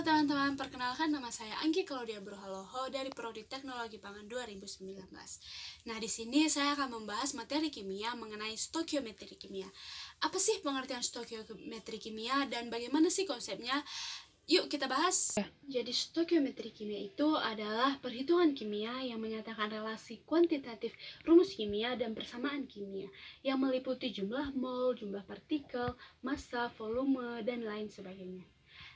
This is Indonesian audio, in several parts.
teman-teman, perkenalkan nama saya Anggi Claudia Brohaloho dari Prodi Teknologi Pangan 2019. Nah, di sini saya akan membahas materi kimia mengenai stokiometri kimia. Apa sih pengertian stokiometri kimia dan bagaimana sih konsepnya? Yuk kita bahas. Jadi stokiometri kimia itu adalah perhitungan kimia yang menyatakan relasi kuantitatif rumus kimia dan persamaan kimia yang meliputi jumlah mol, jumlah partikel, massa, volume, dan lain sebagainya.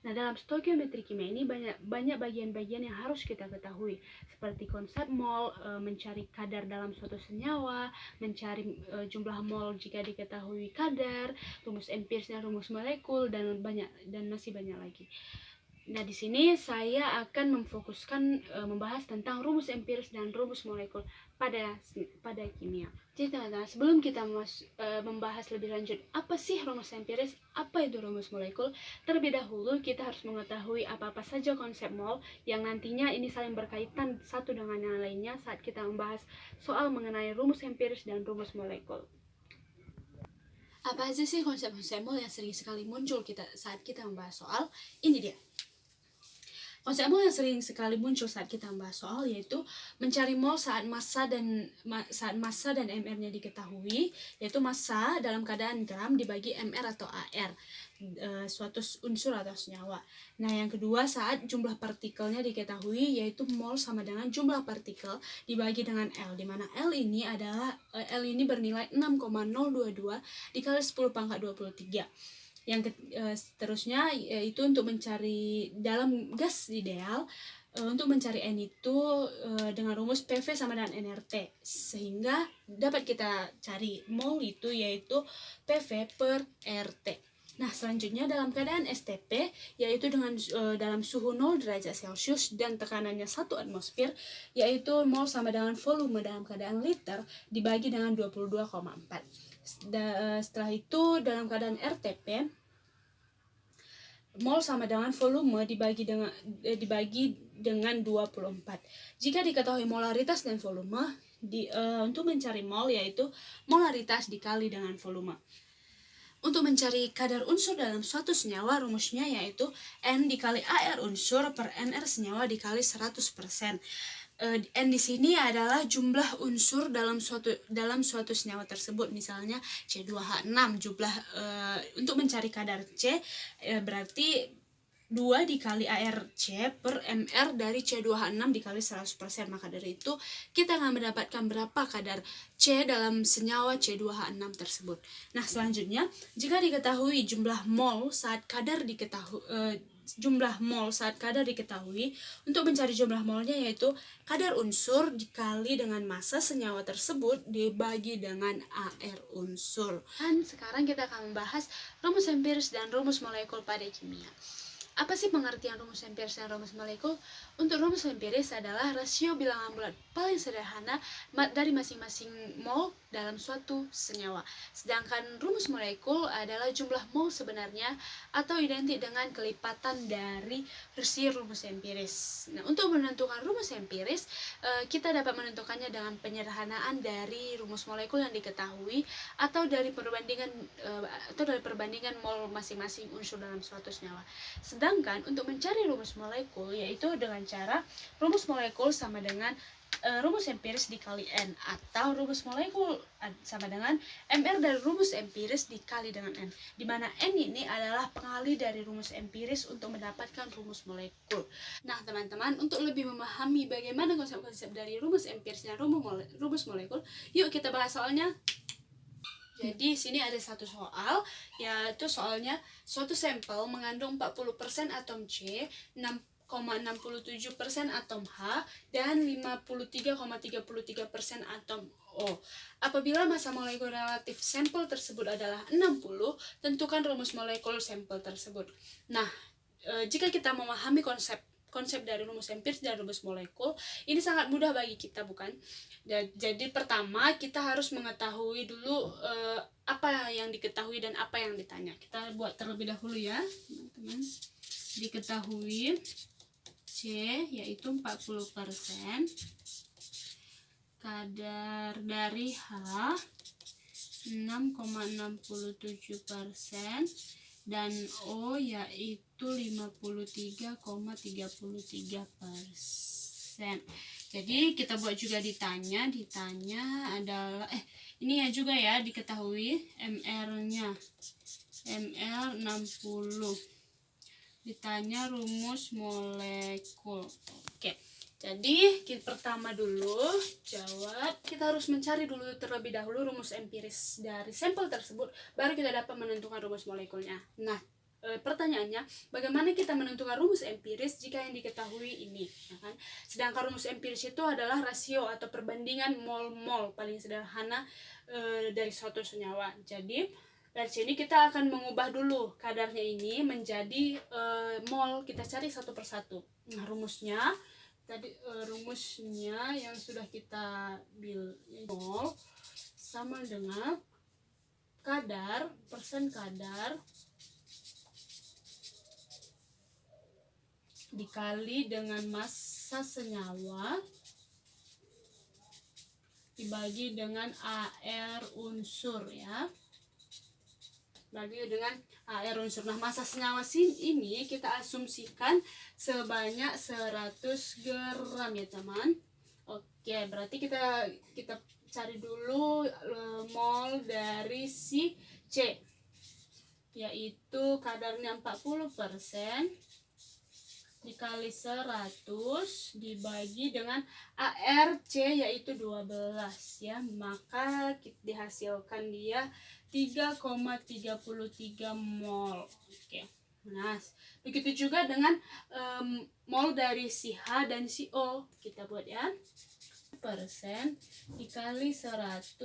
Nah, dalam stokiometri kimia ini banyak bagian-bagian yang harus kita ketahui, seperti konsep mol, mencari kadar dalam suatu senyawa, mencari jumlah mol jika diketahui kadar, rumus empiris dan rumus molekul, dan masih banyak lagi. Nah, di sini saya akan memfokuskan membahas tentang rumus empiris dan rumus molekul pada kimia. Jadi teman-teman, sebelum kita membahas lebih lanjut apa sih rumus empiris, apa itu rumus molekul, terlebih dahulu kita harus mengetahui apa-apa saja konsep mol yang nantinya ini saling berkaitan satu dengan yang lainnya saat kita membahas soal mengenai rumus empiris dan rumus molekul. Apa aja sih konsep-konsep mol yang sering sekali muncul saat kita membahas soal ini dia. Konsep mol yang sering sekali muncul saat kita membahas soal yaitu mencari mol saat massa dan mr-nya diketahui, yaitu massa dalam keadaan gram dibagi mr atau ar, suatu unsur atau senyawa. Nah, yang kedua saat jumlah partikelnya diketahui, yaitu mol sama dengan jumlah partikel dibagi dengan L, di mana L ini bernilai 6,022 dikali 10 pangkat 23. Yang seterusnya yaitu untuk mencari dalam gas ideal, untuk mencari N itu dengan rumus PV sama dengan nRT, sehingga dapat kita cari mol itu yaitu PV per RT. Nah, selanjutnya dalam keadaan STP, yaitu dengan dalam suhu 0 derajat Celcius dan tekanannya 1 atmosfer, yaitu mol sama dengan volume dalam keadaan liter dibagi dengan 22,4. Setelah itu dalam keadaan RTP, mol sama dengan volume dibagi dengan 24. Jika diketahui molaritas dan volume, untuk mencari mol yaitu molaritas dikali dengan volume. Untuk mencari kadar unsur dalam suatu senyawa, rumusnya yaitu N dikali AR unsur per NR senyawa dikali 100%. N di sini adalah jumlah unsur dalam suatu senyawa tersebut. Misalnya C2H6, untuk mencari kadar C berarti 2 dikali ARC per MR dari C2H6 dikali 100%. Maka dari itu kita akan mendapatkan berapa kadar C dalam senyawa C2H6 tersebut. Nah, selanjutnya jika diketahui jumlah mol saat kadar diketahui, untuk mencari jumlah molnya yaitu kadar unsur dikali dengan massa senyawa tersebut dibagi dengan AR unsur. Dan sekarang kita akan membahas rumus empiris dan rumus molekul pada kimia. Apa sih pengertian rumus empiris dan rumus molekul? Untuk rumus empiris adalah rasio bilangan bulat paling sederhana dari masing-masing mol dalam suatu senyawa. Sedangkan rumus molekul adalah jumlah mol sebenarnya atau identik dengan kelipatan dari rasio rumus empiris. Nah, untuk menentukan rumus empiris, kita dapat menentukannya dengan penyederhanaan dari rumus molekul yang diketahui atau dari perbandingan mol masing-masing unsur dalam suatu senyawa. Sedangkan untuk mencari rumus molekul yaitu dengan cara rumus molekul sama dengan rumus empiris dikali N, atau rumus molekul sama dengan MR dari rumus empiris dikali dengan N, di mana N ini adalah pengali dari rumus empiris untuk mendapatkan rumus molekul. Nah, teman-teman, untuk lebih memahami bagaimana konsep-konsep dari rumus empiris dan rumus molekul, yuk kita bahas soalnya. Jadi sini ada satu soal, yaitu soalnya suatu sampel mengandung 40% atom C, 6,67% atom H, dan 53,33% atom O. Apabila massa molekul relatif sampel tersebut adalah 60, tentukan rumus molekul sampel tersebut. Nah, jika kita memahami konsep dari rumus empiris dan rumus molekul, ini sangat mudah bagi kita, bukan? Jadi pertama kita harus mengetahui dulu apa yang diketahui dan apa yang ditanya. Kita buat terlebih dahulu ya, teman-teman. Diketahui C yaitu 40%, kadar dari H 6,67%, dan O yaitu 53,33%. Jadi kita buat juga ditanya adalah ini ya juga ya diketahui MR-nya MR 60. Ditanya rumus molekul. Oke. Jadi pertama dulu jawab, kita harus mencari dulu terlebih dahulu rumus empiris dari sampel tersebut, baru kita dapat menentukan rumus molekulnya. Nah, pertanyaannya, bagaimana kita menentukan rumus empiris jika yang diketahui ini, ya kan? Sedangkan rumus empiris itu adalah rasio atau perbandingan mol-mol paling sederhana dari suatu senyawa. Jadi dari sini kita akan mengubah dulu kadarnya ini menjadi mol. Kita cari satu persatu. Nah, rumusnya yang sudah kita mol sama dengan persen kadar dikali dengan massa senyawa dibagi dengan AR unsur ya. Bagi dengan AR unsur. Nah, massa senyawa ini kita asumsikan sebanyak 100 gram ya teman. Oke, berarti kita cari dulu mol dari si C, yaitu kadarnya 40% dikali 100 dibagi dengan ARC yaitu 12 ya, maka dihasilkan dia 3,33 mol. Oke. Nah, begitu juga dengan mol dari si H dan si O. Kita buat ya. Persen dikali 100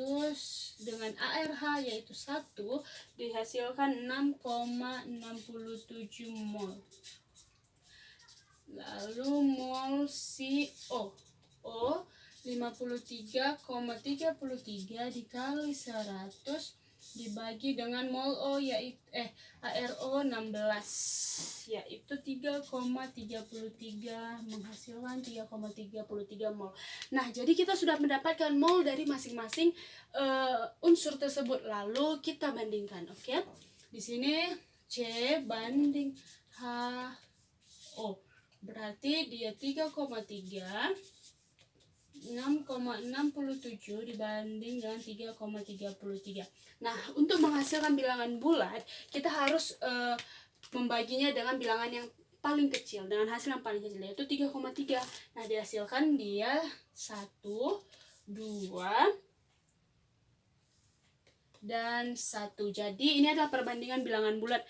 dengan ARH yaitu 1 dihasilkan 6,67 mol. Lalu mol si O 53,33 dikali 100 dibagi dengan mol O yaitu ARO 16 yaitu 3,33 menghasilkan 3,33 mol. Nah, jadi kita sudah mendapatkan mol dari masing-masing unsur tersebut. Lalu kita bandingkan, oke? Di sini C banding H O. Berarti dia 3,3 6,67 dibanding dengan 3,33. Nah, untuk menghasilkan bilangan bulat, kita harus membaginya dengan bilangan yang paling kecil, dengan hasil yang paling kecil, yaitu 3,3. Nah, dihasilkan dia 1, 2, dan 1. Jadi, ini adalah perbandingan bilangan bulat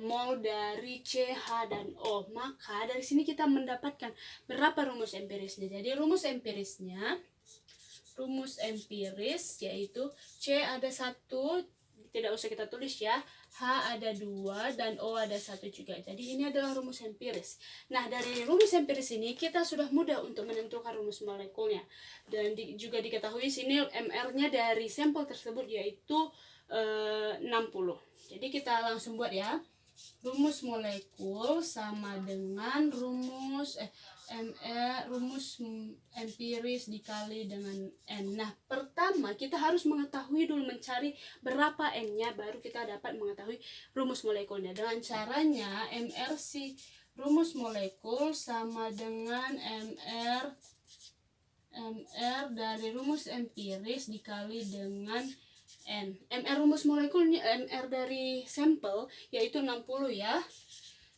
mol dari C, H, dan O. Maka dari sini kita mendapatkan berapa rumus empirisnya. Jadi rumus empiris yaitu C ada 1, tidak usah kita tulis ya, H ada 2, dan O ada 1 juga. Jadi ini adalah rumus empiris. Nah, dari rumus empiris ini kita sudah mudah untuk menentukan rumus molekulnya. Dan juga diketahui sini MR-nya dari sampel tersebut yaitu 60. Jadi kita langsung buat ya. Rumus molekul sama dengan rumus empiris dikali dengan N. Nah, pertama kita harus mengetahui dulu, mencari berapa N-nya, baru kita dapat mengetahui rumus molekulnya. Dengan caranya MR rumus molekul sama dengan MR dari rumus empiris dikali dengan N. MR rumus molekulnya, MR dari sampel yaitu 60 ya.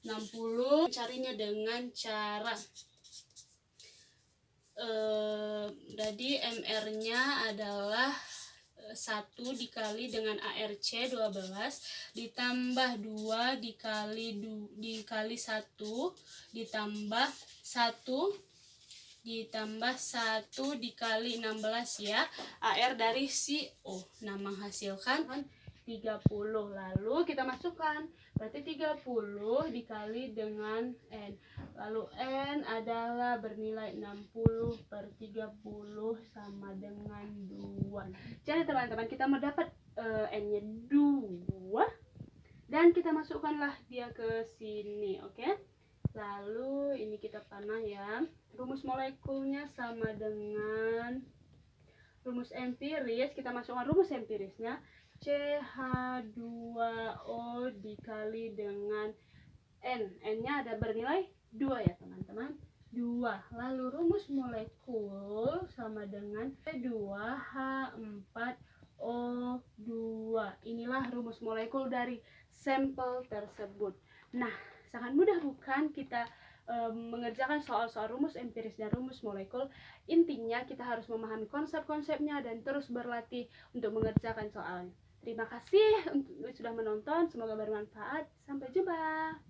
60 carinya dengan cara jadi MR-nya adalah 1 dikali dengan ARC 12 ditambah 2 dikali 1 ditambah 1 dikali 16 ya, AR dari si O. Nah, menghasilkan 30. Lalu kita masukkan, berarti 30 dikali dengan N. Lalu N adalah bernilai 60/30 sama dengan 2. Jadi teman-teman, kita mendapat N-nya 2 dan kita masukkanlah dia ke sini, oke? Lalu ini kita panah ya. Rumus molekulnya sama dengan rumus empiris. Kita masukkan rumus empirisnya. CH2O dikali dengan N. N-nya ada bernilai 2 ya teman-teman. 2. Lalu rumus molekul sama dengan C2H4O2. Inilah rumus molekul dari sampel tersebut. Nah, sangat mudah bukan kita mengerjakan soal-soal rumus empiris dan rumus molekul. Intinya kita harus memahami konsep-konsepnya dan terus berlatih untuk mengerjakan soalnya. Terima kasih sudah menonton, semoga bermanfaat. Sampai jumpa.